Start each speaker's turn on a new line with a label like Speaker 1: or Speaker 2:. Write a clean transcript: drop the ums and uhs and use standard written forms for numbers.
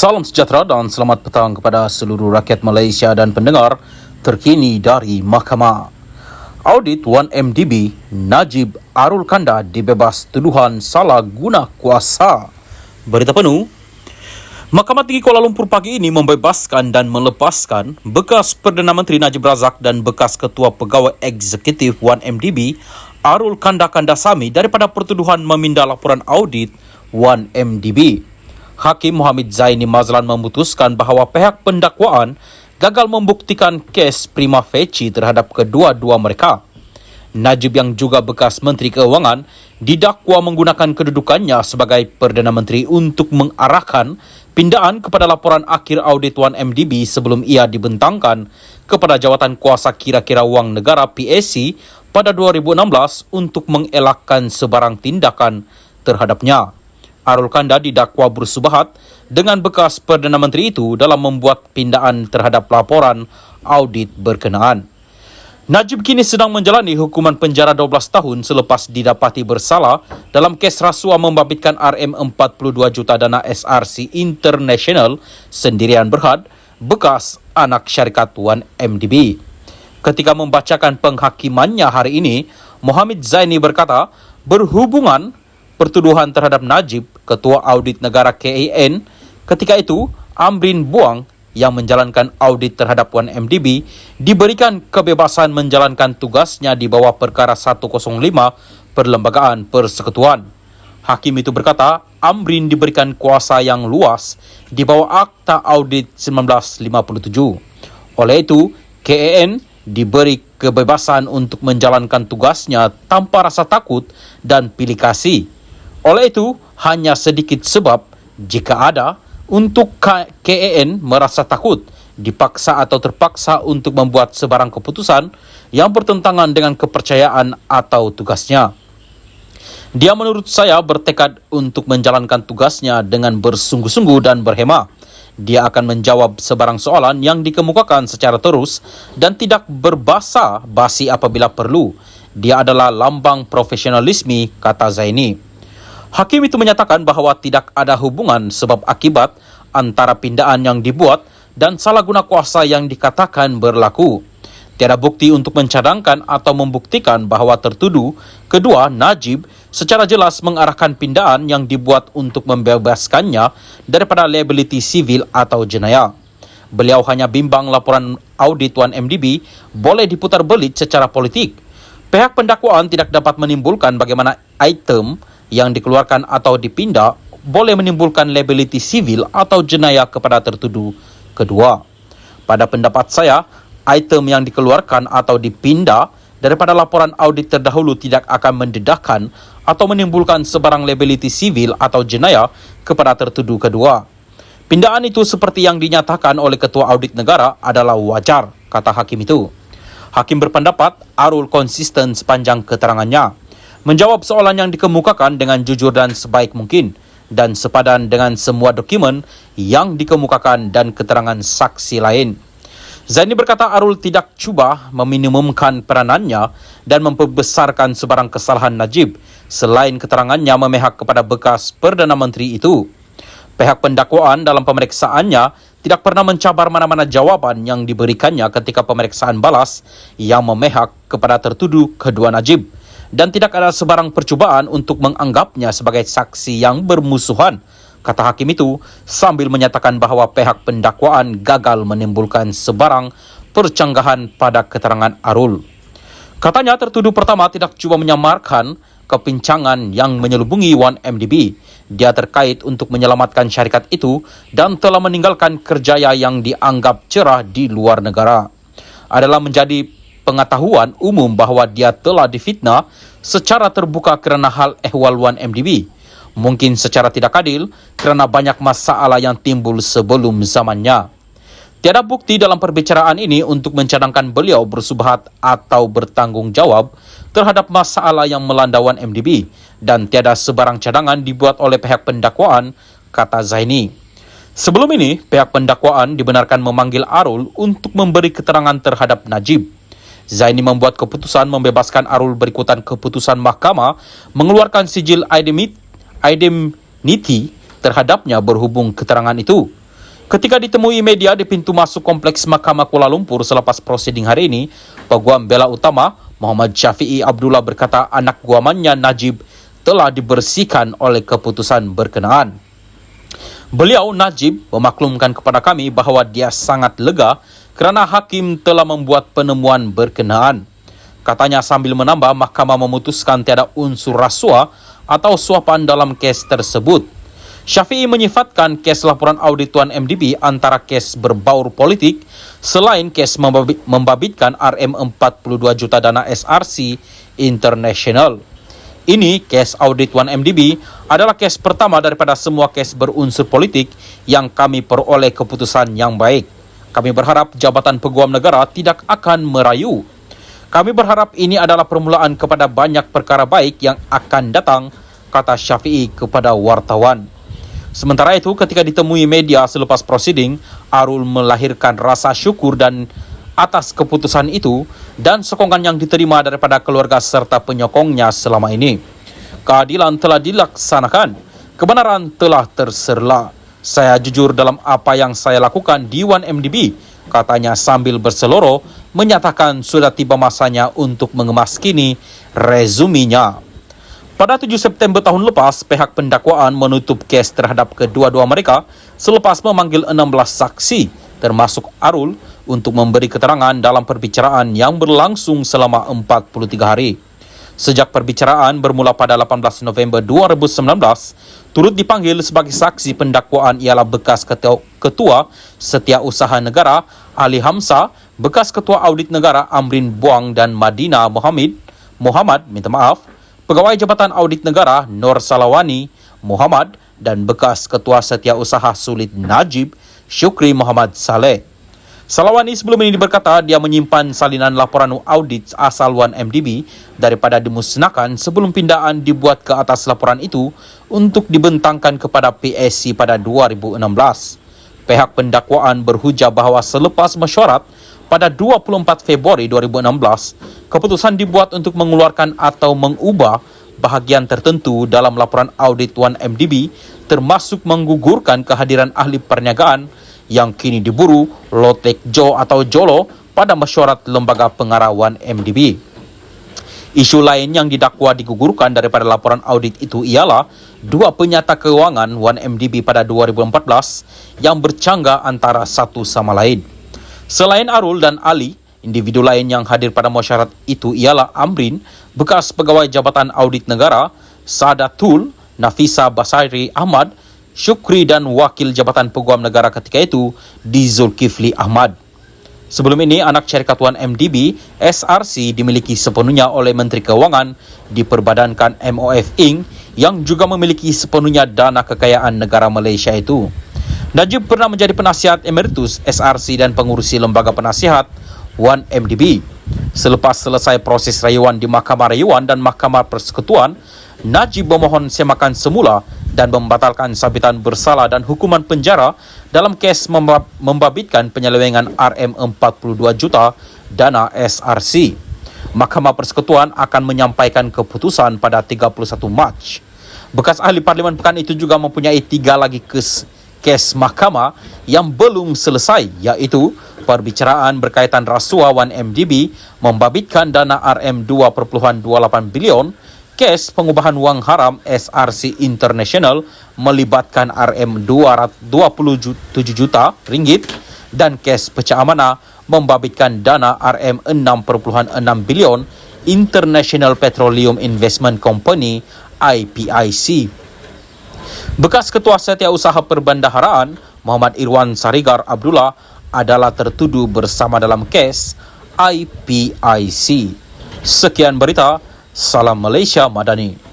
Speaker 1: Salam sejahtera dan selamat petang kepada seluruh rakyat Malaysia dan pendengar terkini dari Mahkamah. Audit 1MDB, Najib Arul Kanda dibebas tuduhan salah guna kuasa. Berita penuh. Mahkamah Tinggi Kuala Lumpur pagi ini membebaskan dan melepaskan bekas Perdana Menteri Najib Razak dan bekas Ketua Pegawai Eksekutif 1MDB Arul Kanda Kandasamy daripada pertuduhan meminda laporan audit 1MDB. Hakim Muhammad Zaini Mazlan memutuskan bahawa pihak pendakwaan gagal membuktikan kes prima facie terhadap kedua-dua mereka. Najib yang juga bekas Menteri Keuangan didakwa menggunakan kedudukannya sebagai Perdana Menteri untuk mengarahkan pindaan kepada laporan akhir audit 1MDB sebelum ia dibentangkan kepada Jawatan Kuasa Kira-kira Wang Negara PAC pada 2016 untuk mengelakkan sebarang tindakan terhadapnya. Arul Kanda didakwa bersubahat dengan bekas Perdana Menteri itu dalam membuat pindaan terhadap laporan audit berkenaan. Najib kini sedang menjalani hukuman penjara 12 tahun selepas didapati bersalah dalam kes rasuah membabitkan RM42 juta dana SRC International Sendirian Berhad, bekas anak syarikat 1MDB. Ketika membacakan penghakimannya hari ini, Muhammad Zaini berkata, berhubungan pertuduhan terhadap Najib, Ketua Audit Negara KAN, ketika itu Amrin Buang yang menjalankan audit terhadap 1MDB diberikan kebebasan menjalankan tugasnya di bawah Perkara 105 Perlembagaan Persekutuan. Hakim itu berkata, Amrin diberikan kuasa yang luas di bawah Akta Audit 1957. Oleh itu, KAN diberi kebebasan untuk menjalankan tugasnya tanpa rasa takut dan pilih kasih. Oleh itu, hanya sedikit sebab, jika ada, untuk KAN merasa takut, dipaksa atau terpaksa untuk membuat sebarang keputusan yang bertentangan dengan kepercayaan atau tugasnya. Dia menurut saya bertekad untuk menjalankan tugasnya dengan bersungguh-sungguh dan berhemah. Dia akan menjawab sebarang soalan yang dikemukakan secara terus dan tidak berbasa basi apabila perlu. Dia adalah lambang profesionalisme, kata Zaini. Hakim itu menyatakan bahawa tidak ada hubungan sebab akibat antara pindaan yang dibuat dan salah guna kuasa yang dikatakan berlaku. Tiada bukti untuk mencadangkan atau membuktikan bahawa tertuduh kedua Najib secara jelas mengarahkan pindaan yang dibuat untuk membebaskannya daripada liability sivil atau jenayah. Beliau hanya bimbang laporan audit 1MDB boleh diputar belit secara politik. Pihak pendakwaan tidak dapat menimbulkan bagaimana item yang dikeluarkan atau dipindah boleh menimbulkan liability sivil atau jenayah kepada tertuduh kedua. Pada pendapat saya, item yang dikeluarkan atau dipindah daripada laporan audit terdahulu tidak akan mendedahkan atau menimbulkan sebarang liability sivil atau jenayah kepada tertuduh kedua. Pindaan itu seperti yang dinyatakan oleh Ketua Audit Negara adalah wajar, kata hakim itu. Hakim berpendapat Arul konsisten sepanjang keterangannya, menjawab soalan yang dikemukakan dengan jujur dan sebaik mungkin dan sepadan dengan semua dokumen yang dikemukakan dan keterangan saksi lain. Zaini berkata Arul tidak cuba meminimumkan peranannya dan memperbesarkan sebarang kesalahan Najib selain keterangannya memihak kepada bekas Perdana Menteri itu. Pihak pendakwaan dalam pemeriksaannya tidak pernah mencabar mana-mana jawaban yang diberikannya ketika pemeriksaan balas yang memihak kepada tertuduh kedua Najib. Dan tidak ada sebarang percubaan untuk menganggapnya sebagai saksi yang bermusuhan, kata hakim itu sambil menyatakan bahawa pihak pendakwaan gagal menimbulkan sebarang percanggahan pada keterangan Arul. Katanya tertuduh pertama tidak cuba menyamarkan kepincangan yang menyelubungi 1MDB. Dia terkait untuk menyelamatkan syarikat itu dan telah meninggalkan kerjaya yang dianggap cerah di luar negara. Adalah menjadi pengetahuan umum bahawa dia telah difitnah secara terbuka kerana hal ehwal 1MDB. Mungkin secara tidak adil kerana banyak masalah yang timbul sebelum zamannya. Tiada bukti dalam perbicaraan ini untuk mencadangkan beliau bersubahat atau bertanggungjawab terhadap masalah yang melanda 1MDB dan tiada sebarang cadangan dibuat oleh pihak pendakwaan, kata Zaini. Sebelum ini, pihak pendakwaan dibenarkan memanggil Arul untuk memberi keterangan terhadap Najib. Zaini membuat keputusan membebaskan Arul berikutan keputusan mahkamah mengeluarkan sijil indemnity terhadapnya berhubung keterangan itu. Ketika ditemui media di pintu masuk kompleks Mahkamah Kuala Lumpur selepas prosiding hari ini, Peguam Bela Utama Muhammad Syafiee Abdullah berkata anak guamannya Najib telah dibersihkan oleh keputusan berkenaan. Beliau, Najib, memaklumkan kepada kami bahawa dia sangat lega kerana hakim telah membuat penemuan berkenaan. Katanya sambil menambah, mahkamah memutuskan tiada unsur rasuah atau suapan dalam kes tersebut. Syafiee menyifatkan kes laporan audit Tuan MDB antara kes berbaur politik selain kes membabitkan RM42 juta dana SRC International. Ini, kes audit Tuan MDB, adalah kes pertama daripada semua kes berunsur politik yang kami peroleh keputusan yang baik. Kami berharap Jabatan Peguam Negara tidak akan merayu. Kami berharap ini adalah permulaan kepada banyak perkara baik yang akan datang, kata Syafiee kepada wartawan. Sementara itu, ketika ditemui media selepas prosiding, Arul melahirkan rasa syukur dan atas keputusan itu dan sokongan yang diterima daripada keluarga serta penyokongnya selama ini. Keadilan telah dilaksanakan, kebenaran telah terserla. Saya jujur dalam apa yang saya lakukan di 1MDB, katanya sambil berseloroh menyatakan sudah tiba masanya untuk mengemaskini resuminya. Pada 7 September tahun lepas, pihak pendakwaan menutup kes terhadap kedua-dua mereka selepas memanggil 16 saksi, termasuk Arul, untuk memberi keterangan dalam perbicaraan yang berlangsung selama 43 hari. Sejak perbicaraan bermula pada 18 November 2019, turut dipanggil sebagai saksi pendakwaan ialah bekas Ketua Setiausaha Negara Ali Hamzah, bekas Ketua Audit Negara Amrin Buang dan Madina Muhammad, Pegawai Jabatan Audit Negara Nur Salawani Muhammad dan bekas Ketua Setiausaha Sulit Najib Syukri Muhammad Saleh. Salawani sebelum ini berkata dia menyimpan salinan laporan audit asal 1MDB daripada dimusnahkan sebelum pindaan dibuat ke atas laporan itu untuk dibentangkan kepada PSC pada 2016. Pihak pendakwaan berhujah bahawa selepas mesyuarat pada 24 Februari 2016, keputusan dibuat untuk mengeluarkan atau mengubah bahagian tertentu dalam laporan audit 1MDB termasuk menggugurkan kehadiran ahli perniagaan yang kini diburu Lotek Jo atau Jolo pada mesyuarat lembaga pengarah 1MDB. Isu lain yang didakwa digugurkan daripada laporan audit itu ialah dua penyata keuangan 1MDB pada 2014 yang bercanggah antara satu sama lain. Selain Arul dan Ali, individu lain yang hadir pada mesyuarat itu ialah Amrin, bekas pegawai Jabatan Audit Negara, Sadatul, Nafisa Basairi Ahmad, Syukri dan Wakil Jabatan Peguam Negara ketika itu, di Zulkifli Ahmad. Sebelum ini, anak syarikat 1MDB, SRC, dimiliki sepenuhnya oleh Menteri Keuangan, diperbadankan MOF Inc. yang juga memiliki sepenuhnya dana kekayaan negara Malaysia itu. Najib pernah menjadi penasihat emeritus SRC dan pengurusi lembaga penasihat 1MDB. Selepas selesai proses rayuan di Mahkamah Rayuan dan Mahkamah Persekutuan, Najib memohon semakan semula dan membatalkan sabitan bersalah dan hukuman penjara dalam kes membabitkan penyelewengan RM42 juta dana SRC. Mahkamah Persekutuan akan menyampaikan keputusan pada 31 Mac. Bekas ahli Parlimen Pekan itu juga mempunyai 3 lagi kes mahkamah yang belum selesai, iaitu perbicaraan berkaitan rasuah 1MDB membabitkan dana RM2.28 bilion, kes pengubahan wang haram SRC International melibatkan RM227 juta ringgit dan kes pecah amanah membabitkan dana RM6.6 bilion International Petroleum Investment Company IPIC. Bekas Ketua Setiausaha Perbendaharaan Muhammad Irwan Sarigar Abdullah adalah tertuduh bersama dalam kes IPIC. Sekian berita, Salam Malaysia Madani.